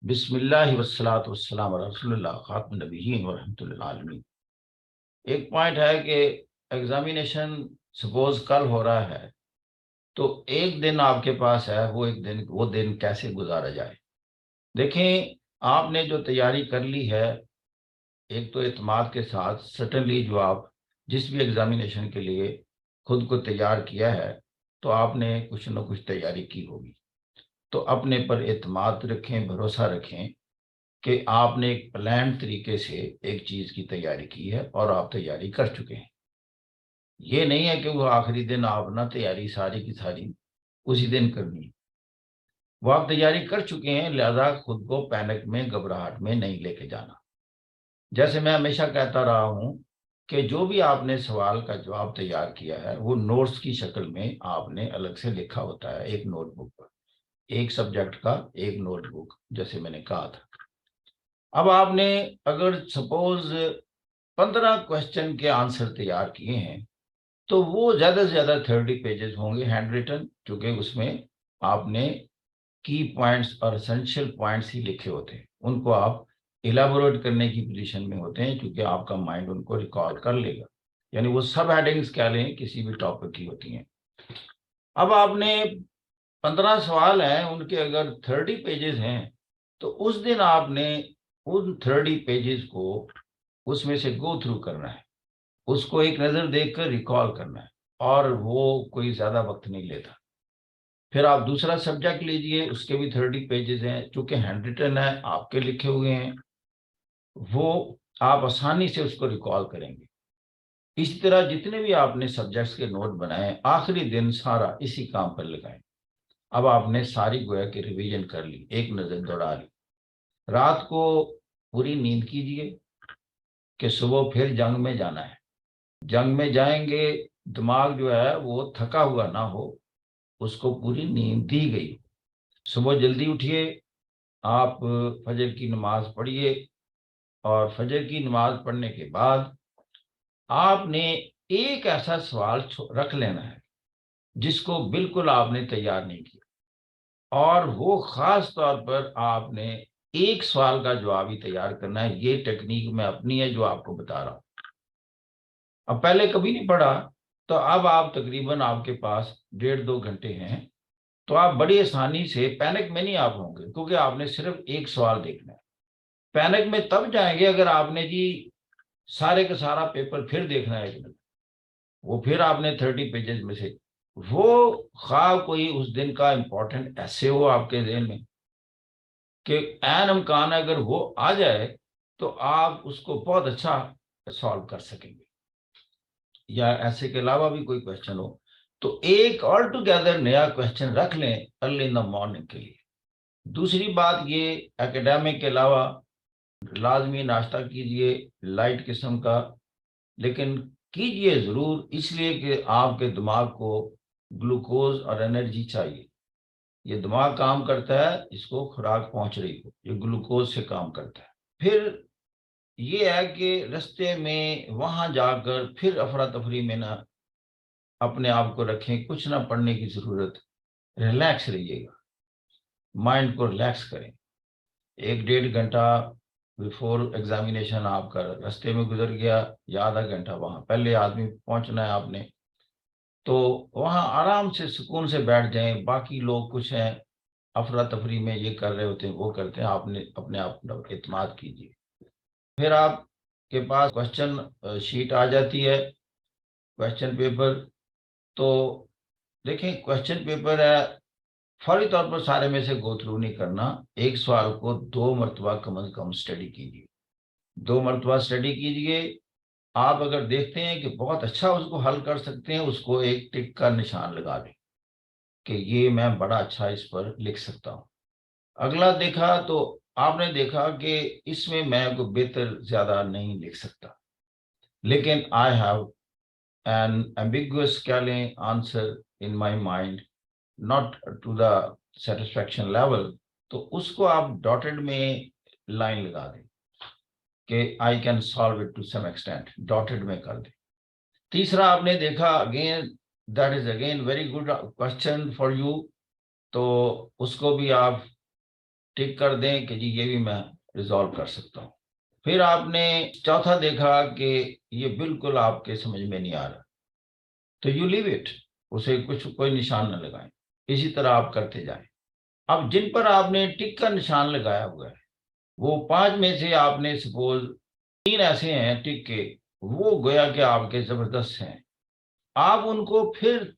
बिस्मिल्लाहि वस्सलातु वस्सलाम अला रसूलिल्लाह खातमुन नबिय्यीन व रहमतुल लिल आलमीन। एक पॉइंट है कि एग्जामिनेशन सपोज कल हो रहा है, तो एक दिन आपके पास है, वो दिन कैसे गुजारा जाए। देखें, आपने जो तैयारी कर ली है, एक तो एतमाद के साथ सटनली जो आप जिस भी एग्जामिनेशन के लिए खुद को तैयार किया है, तो आपने कुछ न कुछ तैयारी की होगी। तो अपने पर एतमाद रखें, भरोसा रखें कि आपने एक प्लान तरीके से एक चीज की तैयारी की है और आप तैयारी कर चुके हैं। ये नहीं है कि वो आखिरी दिन आप ना तैयारी सारी की सारी उसी दिन करनी है। वो आप तैयारी कर चुके हैं, लिहाजा खुद को पैनिक में, घबराहट में नहीं लेके जाना। जैसे मैं हमेशा कहता रहा हूं कि जो भी आपने सवाल का जवाब तैयार किया है, वो नोट्स की शक्ल में आपने अलग से लिखा होता है एक नोटबुक पर। एक सब्जेक्ट का एक नोटबुक, जैसे मैंने कहा था। अब आपने अगर सपोज 15 क्वेश्चन के आंसर तैयार किए हैं, तो वो ज्यादा से ज्यादा 30 पेजेस होंगे हैंड रिटन, क्योंकि उसमें आपने की पॉइंट्स और एसेंशियल पॉइंट्स ही लिखे होते हैं। उनको आप इलाबोरेट करने की पोजीशन में होते हैं, क्योंकि आपका माइंड उनको रिकॉल कर लेगा। यानी वो सब हेडिंग्स कह लें किसी भी टॉपिक की होती हैं। अब आपने 15 सवाल हैं, उनके अगर 30 पेजेस हैं, तो उस दिन आपने उन 30 पेजेस को उसमें से गो थ्रू करना है, उसको एक नज़र देखकर रिकॉल करना है, और वो कोई ज़्यादा वक्त नहीं लेता। फिर आप दूसरा सब्जेक्ट लीजिए, उसके भी 30 पेजेस हैं, चूंकि हैंड रिटन है, आपके लिखे हुए हैं, वो आप आसानी से उसको रिकॉल करेंगे। इसी तरह जितने भी आपने सब्जेक्ट्स के नोट बनाए, आखिरी दिन सारा इसी काम पर लगाएं। अब आपने सारी गोया की रिवीजन कर ली, एक नज़र दौड़ा ली। रात को पूरी नींद कीजिए कि सुबह फिर जंग में जाना है। जंग में जाएंगे, दिमाग जो है वो थका हुआ ना हो, उसको पूरी नींद दी गई। सुबह जल्दी उठिए, आप फजर की नमाज पढ़िए, और फजर की नमाज पढ़ने के बाद आपने एक ऐसा सवाल रख लेना है जिसको बिल्कुल आपने तैयार नहीं किया, और वो खास तौर पर आपने एक सवाल का जवाब ही तैयार करना है। ये टेक्निक मैं अपनी है जो आपको बता रहा हूं। अब पहले कभी नहीं पढ़ा, तो अब आप तकरीबन आपके पास 1.5-2 घंटे हैं, तो आप बड़ी आसानी से पैनिक में नहीं आप होंगे, क्योंकि आपने सिर्फ एक सवाल देखना है। पैनिक में तब जाएंगे अगर आपने जी सारे का सारा पेपर फिर देखना है कि नहीं। वो फिर आपने 30 पेजेस में से वो खा कोई उस दिन का इंपॉर्टेंट ऐसे हो आपके जहन में कि ऐन इम्कान है अगर वो आ जाए, तो आप उसको बहुत अच्छा सॉल्व कर सकेंगे, या ऐसे के अलावा भी कोई क्वेश्चन हो, तो एक ऑल टुगेदर नया क्वेश्चन रख लें अर्ली इन द मॉर्निंग के लिए। दूसरी बात ये, एकेडमिक के अलावा लाजमी नाश्ता कीजिए लाइट किस्म का, लेकिन कीजिए ज़रूर, इसलिए कि आपके दिमाग को ग्लूकोज और एनर्जी चाहिए। ये दिमाग काम करता है, इसको खुराक पहुंच रही हो, ये ग्लूकोज से काम करता है। फिर ये है कि रास्ते में वहां जाकर फिर अफरा तफरी में ना अपने आप को रखें, कुछ ना पढ़ने की जरूरत, रिलैक्स रहिएगा, माइंड को रिलैक्स करें। 1-1.5 घंटा बिफोर एग्जामिनेशन आपका रास्ते में गुजर गया, या आधा घंटा वहां पहले आदमी पहुंचना है आपने, तो वहां आराम से सुकून से बैठ जाएं। बाकी लोग कुछ हैं अफरा तफरी में, ये कर रहे होते हैं, वो करते हैं, आपने अपने आप पर एतमाद कीजिए। फिर आपके पास क्वेश्चन शीट आ जाती है, क्वेश्चन पेपर। तो देखें, क्वेश्चन पेपर है, फौरी तौर पर सारे में से गो थ्रू नहीं करना। एक सवाल को 2 मरतबा कम अज कम स्टडी कीजिए, 2 मरतबा स्टडी कीजिए। आप अगर देखते हैं कि बहुत अच्छा उसको हल कर सकते हैं, उसको एक टिक का निशान लगा दें कि ये मैं बड़ा अच्छा इस पर लिख सकता हूँ। अगला देखा तो आपने देखा कि इसमें मैं कोई बेहतर ज्यादा नहीं लिख सकता, लेकिन आई हैव एन एम्बिगुअस कह लें answer in my mind, not to the satisfaction level, तो उसको आप डॉटेड में लाइन लगा दें कि I can solve it to some extent, dotted में कर दें। तीसरा आपने देखा, again that is again very good question for you, तो उसको भी आप टिक कर दें कि जी ये भी मैं रिजॉल्व कर सकता हूँ। फिर आपने चौथा देखा कि ये बिल्कुल आपके समझ में नहीं आ रहा, तो यू लीव इट, उसे कुछ कोई निशान न लगाएं, इसी तरह आप करते जाएं। अब जिन पर आपने टिक का निशान लगाया हुआ है, वो 5 में से आपने सपोज 3 ऐसे हैं टिक के, वो गोया कि आपके जबरदस्त हैं, आप उनको फिर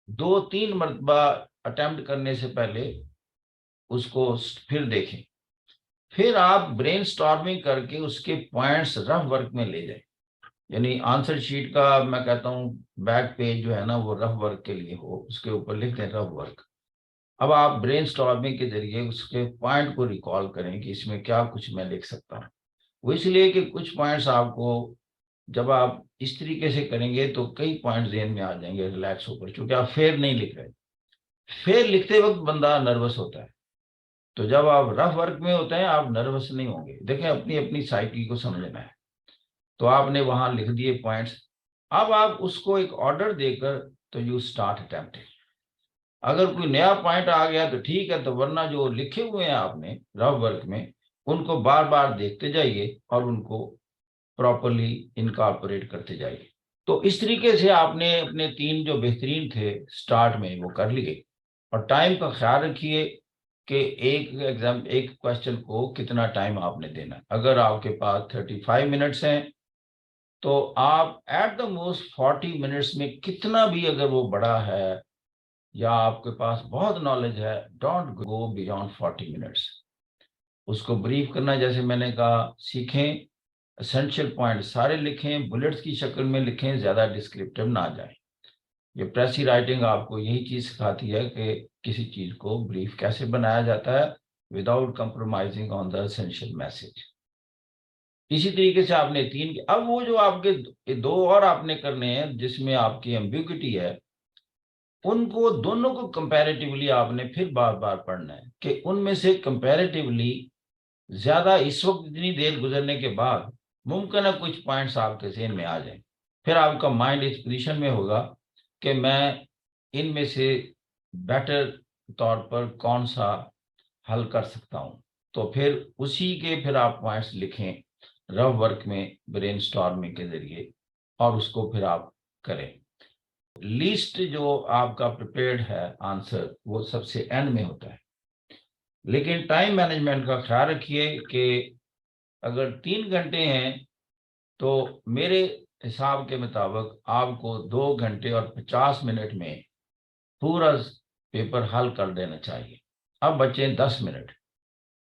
2-3 मरतबा अटेम्प्ट करने से पहले उसको फिर देखें। फिर आप ब्रेन स्टॉर्मिंग करके उसके पॉइंट्स रफ वर्क में ले जाएं। यानी आंसर शीट का मैं कहता हूँ बैक पेज जो है ना वो रफ वर्क के लिए हो, उसके ऊपर लिख दें रफ वर्क। अब आप ब्रेन स्टॉर्मिंग के जरिए उसके पॉइंट को रिकॉल करें कि इसमें क्या कुछ मैं लिख सकता हूँ। वो इसलिए कि कुछ पॉइंट्स आपको जब आप इस तरीके से करेंगे तो कई पॉइंट जेहन में आ जाएंगे रिलैक्स होकर, क्योंकि आप फेर नहीं लिख रहे। फेर लिखते वक्त बंदा नर्वस होता है, तो जब आप रफ वर्क में होते हैं आप नर्वस नहीं होंगे। देखें, अपनी अपनी साइकिल को समझना है। तो आपने वहां लिख दिए पॉइंट्स, अब आप उसको एक ऑर्डर देकर तो यू स्टार्ट अटेम्प्टिंग। अगर कोई नया पॉइंट आ गया तो ठीक है, तो वरना जो लिखे हुए हैं आपने रफ वर्क में उनको बार बार देखते जाइए और उनको प्रॉपरली इनकॉर्पोरेट करते जाइए। तो इस तरीके से आपने अपने 3 जो बेहतरीन थे स्टार्ट में वो कर लिए। और टाइम का ख्याल रखिए कि एक क्वेश्चन को कितना टाइम आपने देना है। अगर आपके पास 35 मिनट्स हैं तो आप एट द मोस्ट 40 मिनट्स में कितना भी, अगर वो बड़ा है या आपके पास बहुत नॉलेज है, डोंट गो बियॉन्ड 40 मिनट्स। उसको ब्रीफ करना जैसे मैंने कहा सीखें, एसेंशियल पॉइंट सारे लिखें, बुलेट्स की शक्ल में लिखें, ज़्यादा डिस्क्रिप्टिव ना जाएं। ये प्रेसी राइटिंग आपको यही चीज़ सिखाती है कि किसी चीज़ को ब्रीफ कैसे बनाया जाता है without compromising on the essential message. इसी तरीके से आपने 3, अब वो जो आपके 2 और आपने करने हैं जिसमें आपकी एम्बिग्युइटी है, उनको दोनों को कंपैरेटिवली आपने फिर बार बार पढ़ना है कि उनमें से कंपैरेटिवली ज्यादा इस वक्त इतनी देर गुजरने के बाद मुमकिन है कुछ पॉइंट्स आपके ज़हन में आ जाएं। फिर आपका माइंड इस पोजीशन में होगा कि मैं इनमें से बेटर तौर पर कौन सा हल कर सकता हूं। तो फिर उसी के फिर आप पॉइंट्स लिखें रफ वर्क में ब्रेन स्टॉर्मिंग के जरिए, और उसको फिर आप करें। लीस्ट जो आपका प्रिपेयर्ड है आंसर वो सबसे एंड में होता है। लेकिन टाइम मैनेजमेंट का ख्याल रखिए कि अगर 3 घंटे हैं तो मेरे हिसाब के मुताबिक आपको 2 घंटे और 50 मिनट में पूरा पेपर हल कर देना चाहिए। अब बचे 10 मिनट।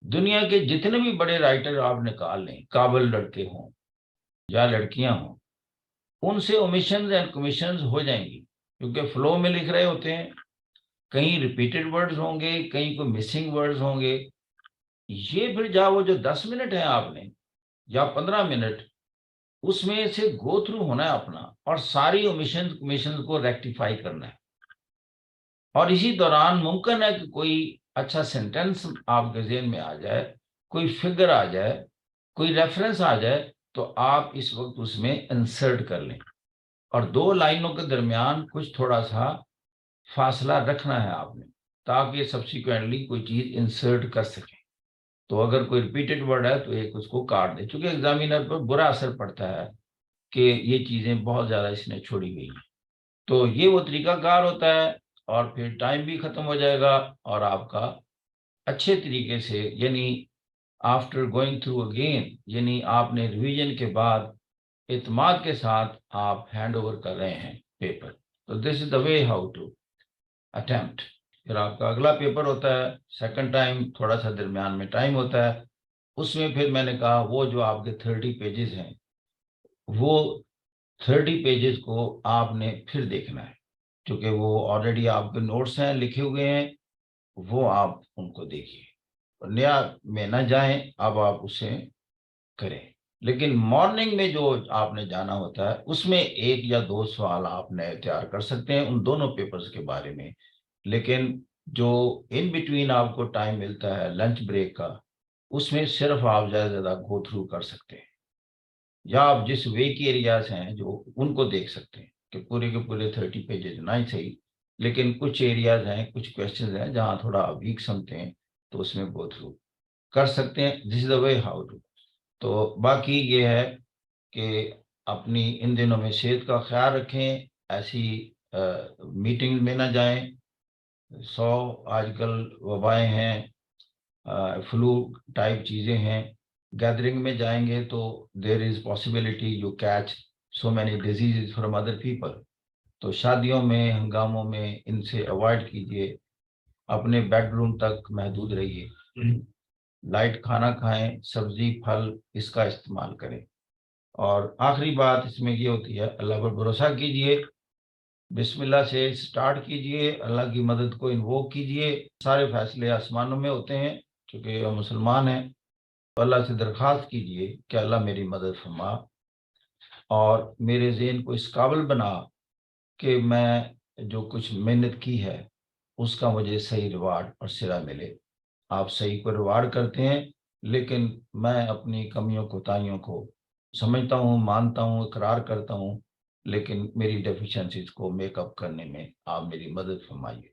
दुनिया के जितने भी बड़े राइटर आप निकाल लें, काबिल लड़के हों या लड़कियां हों, उनसे ओमिशंस एंड कमीशंस हो जाएंगी, क्योंकि फ्लो में लिख रहे होते हैं। कहीं रिपीटेड वर्ड्स होंगे, कहीं कोई मिसिंग वर्ड्स होंगे। ये फिर जब वो जो 10 मिनट है आपने या 15 मिनट, उसमें से गो थ्रू होना है अपना, और सारी ओमिशन कमीशन को रेक्टिफाई करना है। और इसी दौरान मुमकिन है कि कोई अच्छा सेंटेंस आपके ज़हन में आ जाए, कोई फिगर आ जाए, कोई रेफरेंस आ जाए, तो आप इस वक्त उसमें इंसर्ट कर लें। और 2 लाइनों के दरमियान कुछ थोड़ा सा फासला रखना है आपने, ताकि सब्सिक्वेंटली कोई चीज़ इंसर्ट कर सके। तो अगर कोई रिपीटेड वर्ड है तो एक उसको काट दे, क्योंकि एग्जामिनर पर बुरा असर पड़ता है कि ये चीज़ें बहुत ज़्यादा इसने छोड़ी गई हैं। तो ये वो तरीकाकार होता है, और फिर टाइम भी ख़त्म हो जाएगा और आपका अच्छे तरीके से, यानी आफ्टर गोइंग थ्रू अगेन, यानी आपने रिवीजन के बाद इत्मीनान के साथ आप हैंड ओवर कर रहे हैं पेपर। तो this is the way how to attempt. फिर आपका अगला पेपर होता है सेकंड टाइम, थोड़ा सा दरमियान में टाइम होता है। उसमें फिर मैंने कहा वो जो आपके 30 पेजेस हैं, वो 30 पेजेस को आपने फिर देखना है, क्योंकि वो ऑलरेडी आपके नोट्स हैं लिखे हुए हैं, वो आप उनको देखिए और नया में ना जाएं। अब आप उसे करें। लेकिन मॉर्निंग में जो आपने जाना होता है उसमें 1 या 2 सवाल आप नए तैयार कर सकते हैं उन दोनों पेपर्स के बारे में। लेकिन जो इन बिटवीन आपको टाइम मिलता है लंच ब्रेक का, उसमें सिर्फ आप ज़्यादा से ज़्यादा गो थ्रू कर सकते हैं, या आप जिस वे की एरियाज हैं जो उनको देख सकते हैं कि पूरे के पूरे 30 पेजेस ना ही सही, लेकिन कुछ एरियाज हैं, कुछ क्वेश्चंस हैं जहां थोड़ा वीक समझते हैं, तो उसमें गो थ्रू कर सकते हैं। This is the way how to. तो बाकी ये है कि अपनी इन दिनों में सेहत का ख्याल रखें, ऐसी मीटिंग में ना जाएं। 100 आजकल वबाएं हैं, फ्लू टाइप चीज़ें हैं। गैदरिंग में जाएंगे तो there is possibility you catch so many disease from other people. तो शादियों में, हंगामों में इनसे अवॉइड कीजिए। अपने बेडरूम तक महदूद रहिए। लाइट खाना खाएं, सब्जी फल इसका इस्तेमाल करें। और आखिरी बात इसमें ये होती है, अल्लाह पर भरोसा कीजिए, बिस्मिल्लाह से स्टार्ट कीजिए, अल्लाह की मदद को इन्वोक कीजिए। सारे फैसले आसमानों में होते हैं, क्योंकि हम मुसलमान हैं। तो अल्लाह से दरख्वास्त कीजिए कि अल्लाह मेरी मदद फरमा और मेरे ज़हन को इस काबिल बना कि मैं जो कुछ मेहनत की है उसका मुझे सही रिवार्ड और सिला मिले। आप सही को रिवार्ड करते हैं, लेकिन मैं अपनी कमियों कोताहियों को समझता हूँ, मानता हूँ, इकरार करता हूँ, लेकिन मेरी डेफिशिएंसीज को मेकअप करने में आप मेरी मदद फरमाइए।